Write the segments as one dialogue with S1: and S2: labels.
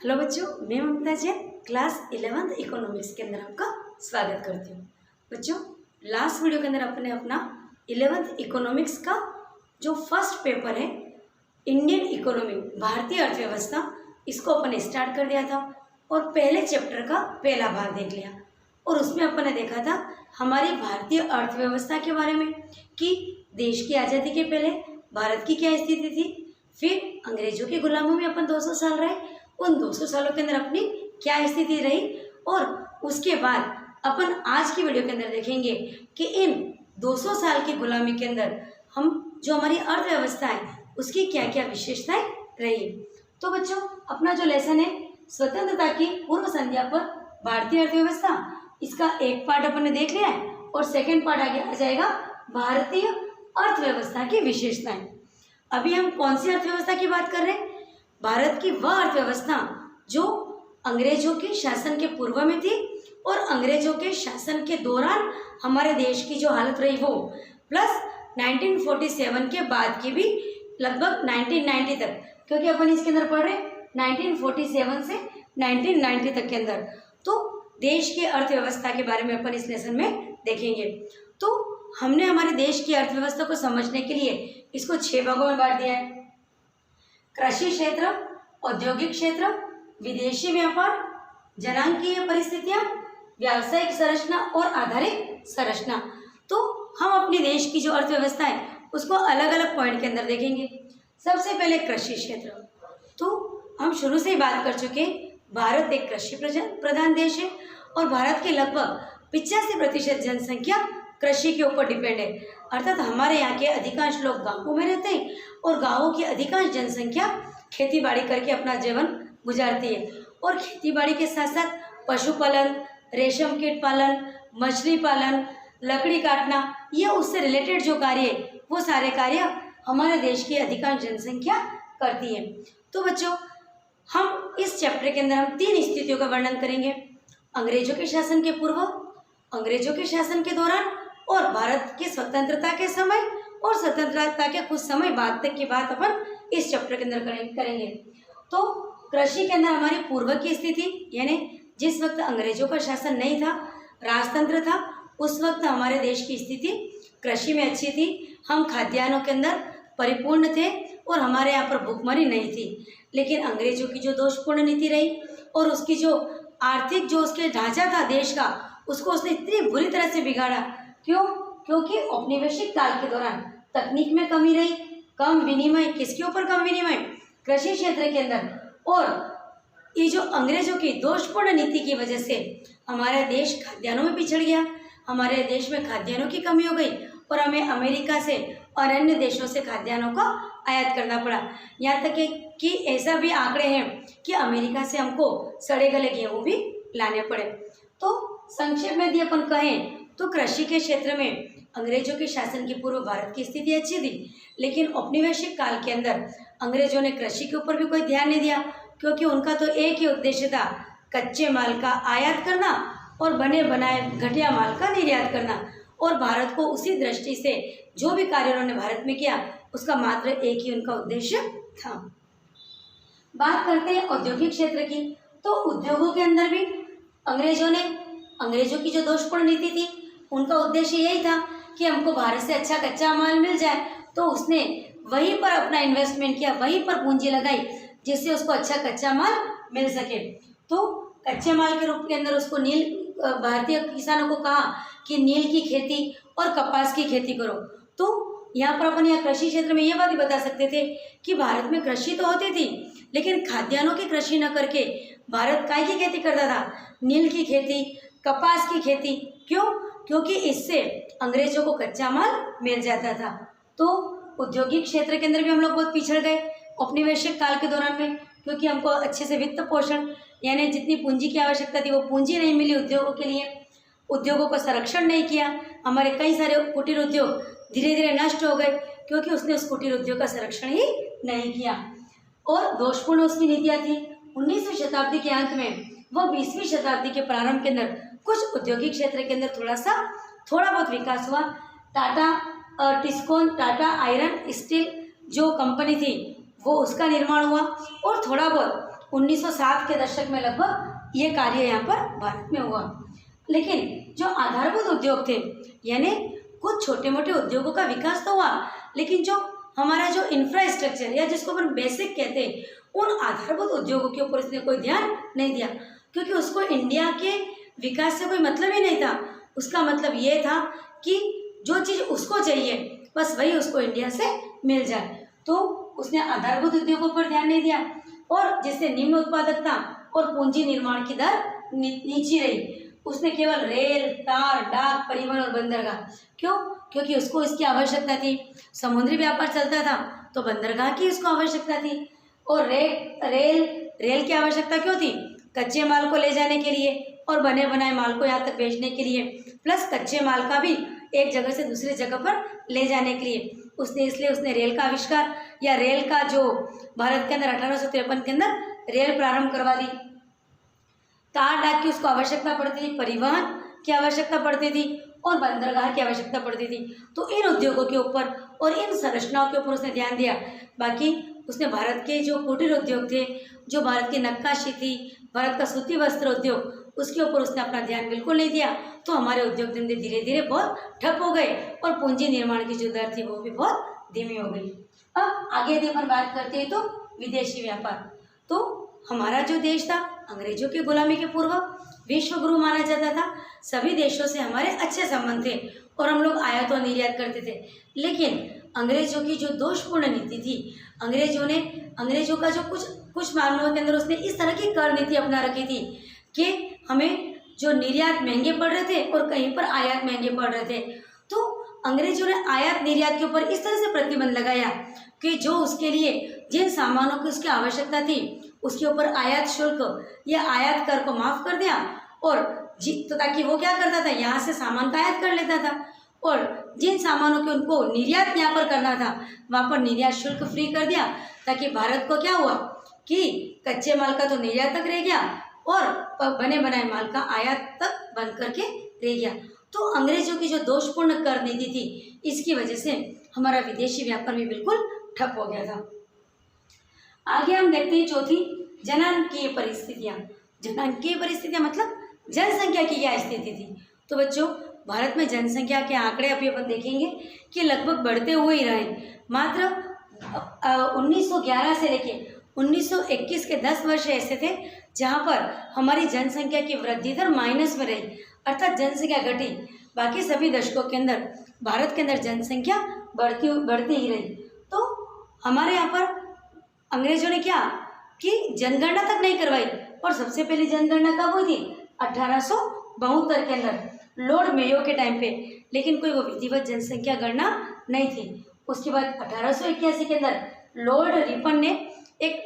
S1: Hello बच्चों, मैं ममता Jain class 11th economics के अंदर आपका स्वागत करती हूँ। बच्चों, लास्ट वीडियो के अंदर अपने अपना 11th इकोनॉमिक्स का जो फर्स्ट पेपर है इंडियन इकोनॉमी, भारतीय अर्थव्यवस्था, इसको अपन ने स्टार्ट कर दिया था और पहले चैप्टर का पहला भाग देख लिया। और उसमें अपन ने देखा था हमारी भारतीय अर्थव्यवस्था के बारे में कि देश की आज़ादी के पहले भारत की क्या स्थिति थी, फिर अंग्रेजों की गुलामी में अपन 200 साल रहे, उन 200 सालों के अंदर अपनी क्या स्थिति रही, और उसके बाद अपन आज की वीडियो के अंदर देखेंगे कि इन 200 साल की गुलामी के अंदर हम जो हमारी अर्थव्यवस्था है उसकी क्या क्या विशेषताएं रही। तो बच्चों, अपना जो लेसन है स्वतंत्रता की पूर्व संध्या पर भारतीय अर्थव्यवस्था, इसका एक पार्ट अपन ने देख लिया है और सेकेंड पार्ट आगे आ जाएगा भारतीय अर्थव्यवस्था की विशेषताएं। अभी हम कौन सी अर्थव्यवस्था की बात कर रहे हैं? भारत की वह अर्थव्यवस्था जो अंग्रेजों के शासन के पूर्व में थी और अंग्रेजों के शासन के दौरान हमारे देश की जो हालत रही वो, प्लस 1947 के बाद की भी लगभग 1990 तक, क्योंकि अपन इसके अंदर पढ़ रहे 1947 से 1990 तक के अंदर। तो देश की अर्थव्यवस्था के बारे में अपन इस लेसन में देखेंगे। तो हमने हमारे देश की अर्थव्यवस्था को समझने के लिए इसको 6 भागों में बांट दिया है। कृषि क्षेत्र, औद्योगिक क्षेत्र, विदेशी व्यापार, जनांकीय परिस्थितियां, व्यावसायिक संरचना और आधारिक संरचना। तो हम अपने देश की जो अर्थव्यवस्था है उसको अलग अलग पॉइंट के अंदर देखेंगे। सबसे पहले कृषि क्षेत्र। तो हम शुरू से ही बात कर चुके हैं, भारत एक कृषि प्रधान देश है और भारत के लगभग 85% जनसंख्या कृषि के ऊपर डिपेंड है। अर्थात हमारे यहाँ के अधिकांश लोग गांवों में रहते हैं और गांवों की अधिकांश जनसंख्या खेती बाड़ी करके अपना जीवन गुजारती है। और खेती बाड़ी के साथ साथ पशुपालन, रेशम कीट पालन, मछली पालन, लकड़ी काटना, ये उससे रिलेटेड जो कार्य है वो सारे कार्य हमारे देश की अधिकांश जनसंख्या करती है। तो बच्चों, हम इस चैप्टर के अंदर हम 3 स्थितियों का वर्णन करेंगे: अंग्रेजों के शासन के पूर्व, अंग्रेजों के शासन के दौरान और भारत की स्वतंत्रता के समय और स्वतंत्रता के कुछ समय बाद तक की बात अपन इस चैप्टर के अंदर करेंगे। तो कृषि के अंदर हमारी पूर्व की स्थिति, यानी जिस वक्त अंग्रेजों का शासन नहीं था, राजतंत्र था, उस वक्त हमारे देश की स्थिति कृषि में अच्छी थी। हम खाद्यान्नों के अंदर परिपूर्ण थे और हमारे यहाँ पर भुखमरी नहीं थी। लेकिन अंग्रेजों की जो दोषपूर्ण नीति रही और उसकी जो आर्थिक जो उसके ढांचा था देश का, उसको उसने इतनी बुरी तरह से बिगाड़ा। क्यों? क्योंकि औपनिवेशिक काल के दौरान तकनीक में कमी रही, कम विनिमय। किसके ऊपर कम विनिमय? कृषि क्षेत्र के अंदर। और ये जो अंग्रेजों की दोषपूर्ण नीति की वजह से हमारा देश खाद्यान्नों में पिछड़ गया, हमारे देश में खाद्यान्नों की कमी हो गई और हमें अमेरिका से और अन्य देशों से खाद्यान्नों का आयात करना पड़ा। यहाँ तक कि ऐसा भी आंकड़े हैं कि अमेरिका से हमको सड़े गले गेहूँ भी लाने पड़े। तो संक्षेप में यदि अपन कहें तो कृषि के क्षेत्र में अंग्रेजों के शासन के पूर्व भारत की स्थिति अच्छी थी, लेकिन औपनिवेशिक काल के अंदर अंग्रेजों ने कृषि के ऊपर भी कोई ध्यान नहीं दिया, क्योंकि उनका तो एक ही उद्देश्य था, कच्चे माल का आयात करना और बने बनाए घटिया माल का निर्यात करना। और भारत को उसी दृष्टि से जो भी कार्य उन्होंने भारत में किया उसका मात्र एक ही उनका उद्देश्य था। बात करते हैं औद्योगिक क्षेत्र की। तो उद्योगों के अंदर भी अंग्रेजों की जो दोषपूर्ण नीति थी, उनका उद्देश्य यही था कि हमको भारत से अच्छा कच्चा माल मिल जाए। तो उसने वहीं पर अपना इन्वेस्टमेंट किया, वहीं पर पूंजी लगाई, जिससे उसको अच्छा कच्चा माल मिल सके। तो कच्चे माल के रूप के अंदर उसको भारतीय किसानों को कहा कि नील की खेती और कपास की खेती करो। तो यहाँ पर अपन यहाँ कृषि क्षेत्र में ये बात ही बता सकते थे कि भारत में कृषि तो होती थी, लेकिन खाद्यान्नों की कृषि न करके भारत काय की खेती करता था? नील की खेती, कपास की खेती। क्यों? क्योंकि इससे अंग्रेजों को कच्चा माल मिल जाता था। तो औद्योगिक क्षेत्र के अंदर भी हम लोग बहुत पिछड़ गए औपनिवेशिक काल के दौरान में, क्योंकि हमको अच्छे से वित्त पोषण, यानी जितनी पूंजी की आवश्यकता थी वो पूंजी नहीं मिली उद्योगों के लिए। उद्योगों का संरक्षण नहीं किया। हमारे कई सारे कुटीर उद्योग धीरे धीरे नष्ट हो गए, क्योंकि उसने उस कुटीर उद्योग का संरक्षण ही नहीं किया। और दोषपूर्ण उसकी नीतियाँ थी। 19वीं शताब्दी के अंत में व 20वीं शताब्दी के प्रारंभ के अंदर कुछ औद्योगिक क्षेत्र के अंदर थोड़ा बहुत विकास हुआ। Tata Tiscon, Tata iron steel जो कंपनी थी वो उसका निर्माण हुआ और थोड़ा बहुत 1960 के दशक में लगभग ये कार्य यहाँ पर भारत में हुआ। लेकिन जो आधारभूत उद्योग थे, यानी कुछ छोटे मोटे उद्योगों का विकास तो हुआ, लेकिन जो हमारा जो इंफ्रास्ट्रक्चर या जिसको अपन बेसिक कहते हैं, उन आधारभूत उद्योगों के ऊपर इसने कोई ध्यान नहीं दिया, क्योंकि उसको इंडिया के विकास से कोई मतलब ही नहीं था। उसका मतलब ये था कि जो चीज़ उसको चाहिए बस वही उसको इंडिया से मिल जाए। तो उसने आधारभूत उद्योगों पर ध्यान नहीं दिया, और जिससे निम्न उत्पादकता और पूंजी निर्माण की दर नीची रही। उसने केवल रेल, तार, डाक, परिवहन और बंदरगाह, क्यों? क्योंकि उसको इसकी आवश्यकता थी। समुद्री व्यापार चलता था तो बंदरगाह की उसको आवश्यकता थी। और रेल की आवश्यकता क्यों थी? कच्चे माल को ले जाने के लिए और बने बनाए माल को यहाँ तक बेचने के लिए, प्लस कच्चे माल का भी एक जगह से दूसरी जगह पर ले जाने के लिए इसलिए उसने रेल का आविष्कार, या रेल का जो भारत के अंदर 1853 के अंदर रेल प्रारंभ करवा दी। तार डाक की उसको आवश्यकता पड़ती थी, परिवहन की आवश्यकता पड़ती थी और बंदरगाह की आवश्यकता पड़ती थी। तो इन उद्योगों के ऊपर और इन संरचनाओं के ऊपर उसने ध्यान दिया। बाकी उसने भारत के जो कुटीर उद्योग थे, जो भारत की नक्काशी थी, भारत का सूती वस्त्र उद्योग, उसके ऊपर उसने अपना ध्यान बिल्कुल नहीं दिया। तो हमारे उद्योग धंधे धीरे धीरे बहुत ठप हो गए और पूंजी निर्माण की जो दर थी वो भी बहुत धीमी हो गई। अब आगे यदि अपन बात करते हैं तो विदेशी व्यापार, तो हमारा जो देश था अंग्रेजों की गुलामी के पूर्व विश्व गुरु माना जाता था। सभी देशों से हमारे अच्छे संबंध थे और हम लोग आयात और निर्यात करते थे। लेकिन अंग्रेजों की जो दोषपूर्ण नीति थी, अंग्रेजों का जो कुछ मामलों के अंदर उसने इस तरह की कर नीति अपना रखी थी कि हमें जो निर्यात महंगे पड़ रहे थे और कहीं पर आयात महंगे पड़ रहे थे। तो अंग्रेजों ने आयात निर्यात के ऊपर इस तरह से प्रतिबंध लगाया कि जो उसके लिए जिन सामानों की उसकी आवश्यकता थी उसके ऊपर आयात शुल्क या आयात कर को माफ़ कर दिया, और तो ताकि वो क्या करता था, यहाँ से सामान का आयात कर लेता था, और जिन सामानों के उनको निर्यात यहाँ पर करना था वहाँ पर निर्यात शुल्क फ्री कर दिया, ताकि भारत को क्या हुआ कि कच्चे माल का तो निर्यात तक रह गया और बने बनाए माल का आयात तक बंद करके रह गया। तो अंग्रेजों की जो दोषपूर्ण कर नीति थी, इसकी वजह से हमारा विदेशी व्यापार भी बिल्कुल ठप हो गया था। आगे हम देखते हैं चौथी, जनांकीय परिस्थितियाँ। जनांकीय परिस्थितियाँ मतलब जनसंख्या की क्या स्थिति थी। तो बच्चों, भारत में जनसंख्या के आंकड़े अभी अपन देखेंगे कि लगभग बढ़ते हुए ही रहे। मात्र 1911 से लेके 1921 के 10 वर्ष ऐसे थे जहाँ पर हमारी जनसंख्या की वृद्धि दर माइनस में रही, अर्थात जनसंख्या घटी। बाकी सभी दशकों के अंदर भारत के अंदर जनसंख्या बढ़ती ही रही। तो हमारे यहाँ पर अंग्रेजों ने क्या कि जनगणना तक नहीं करवाई, और सबसे पहली जनगणना कब हुई थी? 1872 के अंदर लॉर्ड मेयो के टाइम पे, लेकिन कोई वो विधिवत जनसंख्या गणना नहीं थी। उसके बाद 1881 के अंदर लॉर्ड रिपन ने एक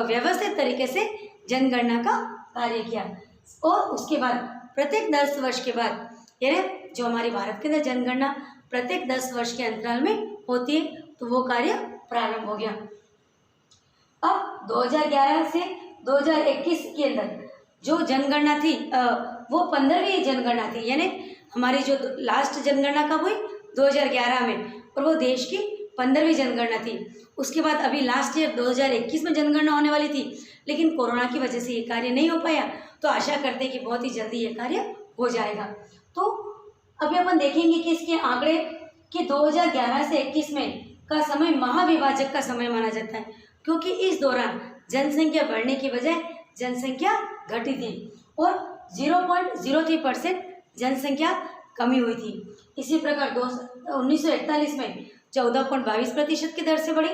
S1: व्यवस्थित तरीके से जनगणना का कार्य किया, और उसके बाद प्रत्येक 10 वर्ष के बाद, यानी जो हमारी भारत के अंदर जनगणना प्रत्येक 10 वर्ष के अंतराल में होती है, तो वो कार्य प्रारंभ हो गया। अब 2011 से 2021 के अंदर जो जनगणना थी वो 15वीं जनगणना थी, यानी हमारी जो लास्ट जनगणना कब हुई? 2011 में, और वो देश की 15वीं जनगणना थी। उसके बाद अभी लास्ट ईयर 2021 में जनगणना होने वाली थी, लेकिन कोरोना की वजह से ये कार्य नहीं हो पाया। तो आशा करते हैं कि बहुत ही जल्दी ये कार्य हो जाएगा। तो अभी अपन देखेंगे कि इसके आंकड़े कि 2011 से 21 में का समय महाविभाजक का समय माना जाता है, क्योंकि इस दौरान जनसंख्या बढ़ने की बजाय जनसंख्या घटी थी और 0.03% जनसंख्या कमी हुई थी। इसी प्रकार 1941 में 14.22% की दर से बढ़ी,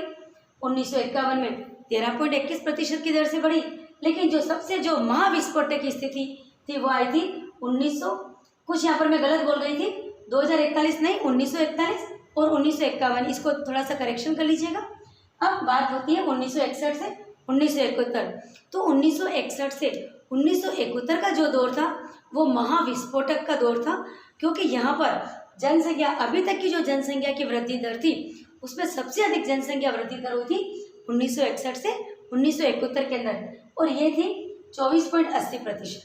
S1: 1951 में 13.21% की दर से बढ़ी। लेकिन जो सबसे जो महाविस्फोटक की स्थिति थी वो आई थी 1900, कुछ यहाँ पर मैं गलत बोल गई थी, 2041 नहीं, 1941 और 1951, इसको थोड़ा सा करेक्शन कर लीजिएगा। अब बात होती है 1961 से 1971। तो 1961 से 1971 का जो दौर था वो महाविस्फोटक का दौर था, क्योंकि यहाँ पर जनसंख्या, अभी तक की जो जनसंख्या की वृद्धि दर थी उसमें सबसे अधिक जनसंख्या वृद्धि दर हुई थी 1961 से 1971 के अंदर, और ये थी 24.80%।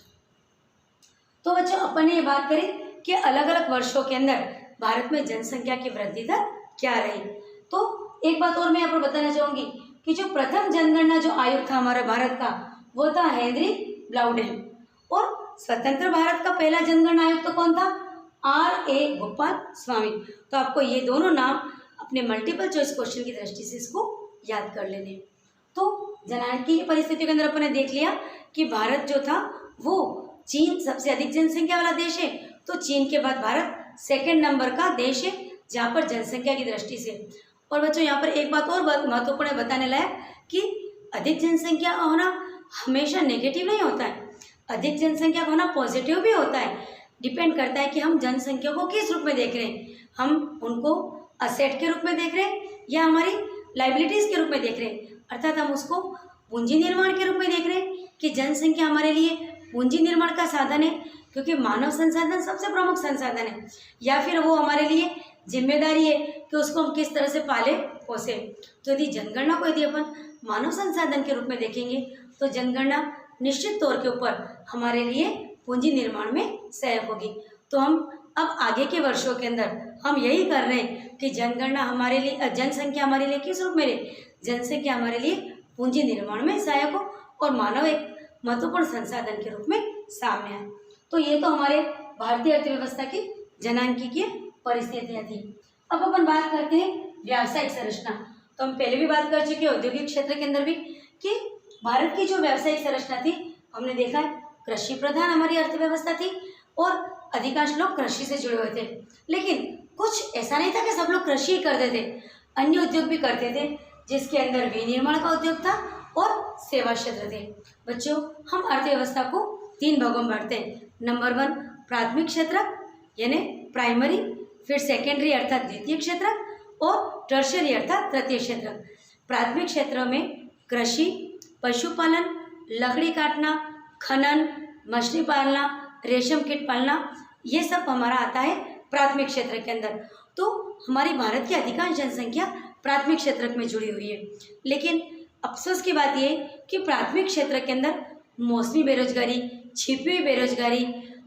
S1: तो बच्चों, अपन ने ये बात करी कि अलग अलग वर्षों के अंदर भारत में जनसंख्या की वृद्धि दर क्या रही। तो एक बात और मैं यहाँ पर बताना चाहूँगी कि जो प्रथम जनगणना जो आयोग था हमारे भारत का, वो था हेनरी ब्लाउडेन। और स्वतंत्र भारत का पहला जनगणना आयुक्त तो कौन था? R.A. गोपाल स्वामी। तो आपको ये दोनों नाम अपने मल्टीपल चॉइस क्वेश्चन की दृष्टि से इसको याद कर लेने। तो जनगणना की परिस्थितियों के अंदर अपन ने देख लिया कि भारत जो था वो चीन सबसे अधिक जनसंख्या वाला देश है, तो चीन के बाद भारत सेकंड नंबर का देश है जहाँ पर जनसंख्या की दृष्टि से। और बच्चों यहाँ पर एक बात और महत्वपूर्ण बताने लायक कि अधिक जनसंख्या होना हमेशा नेगेटिव नहीं होता है, अधिक जनसंख्या होना पॉजिटिव भी होता है। डिपेंड करता है कि हम जनसंख्या को किस रूप में देख रहे हैं, हम उनको असेट के रूप में देख रहे हैं या हमारी लाइबिलिटीज़ के रूप में देख रहे हैं, अर्थात हम उसको पूंजी निर्माण के रूप में देख रहे हैं कि जनसंख्या हमारे लिए पूंजी निर्माण का साधन है क्योंकि मानव संसाधन सबसे प्रमुख संसाधन है, या फिर वो हमारे लिए जिम्मेदारी है कि उसको हम किस तरह से पाले पोसे। तो यदि जनगणना को यदि अपन मानव संसाधन के रूप में देखेंगे तो जनगणना निश्चित तौर के ऊपर हमारे लिए पूंजी निर्माण में सहायक होगी। तो हम अब आगे के वर्षों के अंदर हम यही कर रहे हैं कि जनगणना हमारे लिए, जनसंख्या हमारे लिए किस रूप में रहे, जनसंख्या हमारे लिए पूंजी निर्माण में सहायक हो और मानव एक महत्वपूर्ण संसाधन के रूप में सामने आए। तो ये तो हमारे भारतीय अर्थव्यवस्था की जनांकीय परिस्थितियाँ थी। अब अपन बात करते हैं व्यावसायिक संरचना। तो हम पहले भी बात कर चुके हैं औद्योगिक क्षेत्र के अंदर भी कि भारत की जो व्यावसायिक संरचना थी, हमने देखा है कृषि प्रधान हमारी अर्थव्यवस्था थी और अधिकांश लोग कृषि से जुड़े हुए थे। लेकिन कुछ ऐसा नहीं था कि सब लोग कृषि ही करते थे, अन्य उद्योग भी करते थे, जिसके अंदर विनिर्माण का उद्योग था और सेवा क्षेत्र थे। बच्चों, हम अर्थव्यवस्था को 3 भागों में बांटते हैं। नंबर 1 प्राथमिक क्षेत्र यानी प्राइमरी, फिर सेकेंडरी अर्थात द्वितीय क्षेत्र और टर्शियरी अर्थात तृतीय क्षेत्र। प्राथमिक क्षेत्र में कृषि, पशुपालन, लकड़ी काटना, खनन, मछली पालना, रेशम कीट पालना, ये सब हमारा आता है प्राथमिक क्षेत्र के अंदर। तो हमारी भारत की अधिकांश जनसंख्या प्राथमिक क्षेत्र में जुड़ी हुई है। लेकिन अफसोस की बात यह कि प्राथमिक क्षेत्र के अंदर मौसमी बेरोजगारी, छिपी हुई बेरोजगारी,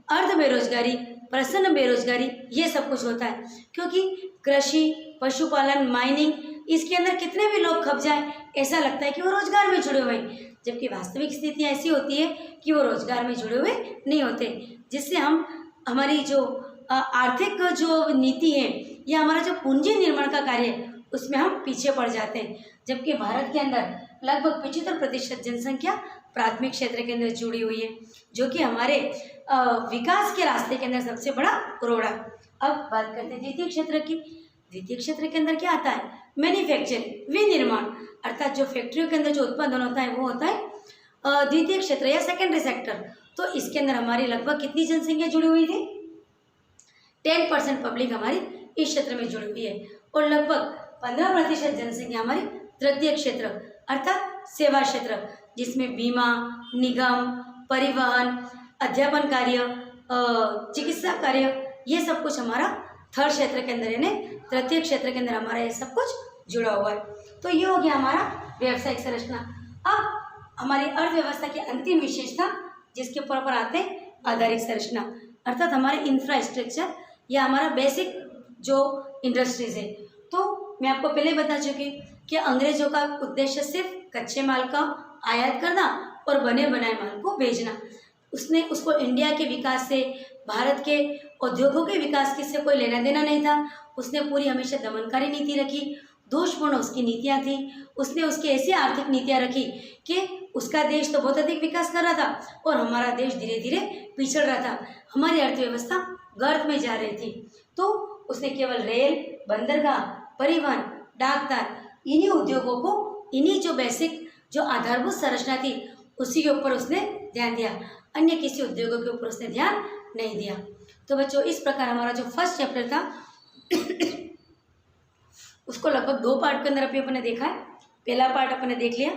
S1: अर्ध बेरोजगारी, प्रसन्न बेरोजगारी, ये सब कुछ होता है क्योंकि कृषि, पशुपालन, माइनिंग, इसके अंदर कितने भी लोग खप जाएं ऐसा लगता है कि वो रोजगार में जुड़े हुए हैं, जबकि वास्तविक स्थिति ऐसी होती है कि वो रोजगार में जुड़े हुए नहीं होते, जिससे हम हमारी जो आर्थिक जो नीति है या हमारा जो पूंजी निर्माण का कार्य है उसमें हम पीछे पड़ जाते हैं। जबकि भारत के अंदर लगभग 75% जनसंख्या प्राथमिक क्षेत्र के अंदर जुड़ी हुई है, जो कि हमारे विकास के रास्ते के अंदर सबसे बड़ा रोड़ा। अब बात करते हैं द्वितीय क्षेत्र की। द्वितीय क्षेत्र के अंदर क्या आता है? मैन्युफैक्चरिंग, विनिर्माण, अर्थात जो फैक्ट्रियों के अंदर जो उत्पादन होता है वो होता है द्वितीय क्षेत्र या सेकेंडरी सेक्टर। तो इसके अंदर हमारी लगभग कितनी जनसंख्या जुड़ी हुई थी? 10% पब्लिक हमारी इस क्षेत्र में जुड़ी हुई है और लगभग 15% जनसंख्या हमारी तृतीय क्षेत्र अर्थात सेवा क्षेत्र, जिसमें बीमा, निगम, परिवहन, अध्यापन कार्य, चिकित्सा कार्य, ये सब कुछ हमारा थर्ड क्षेत्र के अंदर यानी तृतीय क्षेत्र के अंदर हमारा ये सब कुछ जुड़ा हुआ है। तो ये हो गया हमारा व्यावसायिक संरचना। अब हमारी अर्थव्यवस्था की अंतिम विशेषता जिसके ऊपर पर आते हैं आधारिक संरचना, अर्थात हमारे इंफ्रास्ट्रक्चर या हमारा बेसिक जो इंडस्ट्रीज है। तो मैं आपको पहले बता चुकी कि अंग्रेजों का उद्देश्य सिर्फ कच्चे माल का आयात करना और बने बनाए माल को बेचना। उसको इंडिया के विकास से, भारत के उद्योगों के किससे से कोई लेना देना नहीं था। उसने पूरी हमेशा दमनकारी नीति रखी, दोषपूर्ण उसकी नीतियाँ थी। उसने उसकी ऐसी आर्थिक नीतियाँ रखी कि उसका देश तो बहुत अधिक विकास कर रहा था और हमारा देश धीरे धीरे पिछड़ रहा था, हमारी अर्थव्यवस्था गर्त में जा रही थी। तो उसने केवल रेल, बंदरगाह, परिवहन, डाकतार, इन्हीं उद्योगों को, इन्हीं जो बेसिक जो आधारभूत संरचना थी उसी के ऊपर उसने ध्यान दिया, अन्य किसी उद्योगों के ऊपर उसने ध्यान नहीं दिया। तो बच्चों, इस प्रकार हमारा जो फर्स्ट चैप्टर था उसको लगभग 2 पार्ट के अंदर अभी अपन ने देखा है। पहला पार्ट अपन ने देख लिया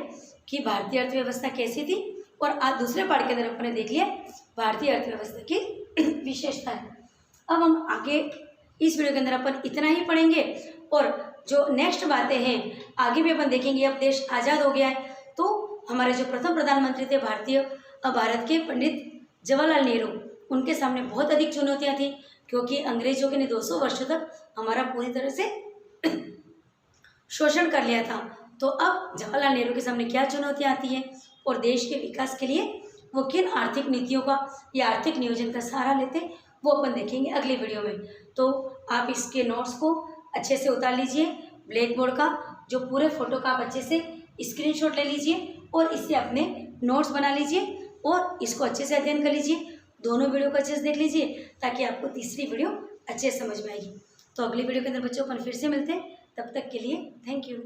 S1: कि भारतीय अर्थव्यवस्था कैसी थी और आज दूसरे पार्ट के अंदर अपन ने देख लिया भारतीय अर्थव्यवस्था की विशेषताएं। अब हम आगे इस वीडियो के अंदर अपन इतना ही पढ़ेंगे और जो नेक्स्ट बातें हैं आगे भी अपन देखेंगे। अब देश आज़ाद हो गया है तो हमारे जो प्रथम प्रधानमंत्री थे भारत के पंडित जवाहरलाल नेहरू, उनके सामने बहुत अधिक चुनौतियां थी क्योंकि अंग्रेजों के ने 200 वर्षों तक हमारा पूरी तरह से शोषण कर लिया था। तो अब जवाहरलाल नेहरू के सामने क्या चुनौतियां आती हैं और देश के विकास के लिए वो किन आर्थिक नीतियों का या आर्थिक नियोजन का सहारा लेते, वो अपन देखेंगे अगली वीडियो में। तो आप इसके नोट्स को अच्छे से उतार लीजिए, ब्लैक बोर्ड का जो पूरे फोटो का आप अच्छे से स्क्रीनशॉट ले लीजिए और इससे अपने नोट्स बना लीजिए और इसको अच्छे से अध्ययन कर लीजिए। दोनों वीडियो को अच्छे से देख लीजिए ताकि आपको तीसरी वीडियो अच्छे से समझ में आएगी। तो अगली वीडियो के अंदर बच्चों अपन फिर से मिलते हैं, तब तक के लिए थैंक यू।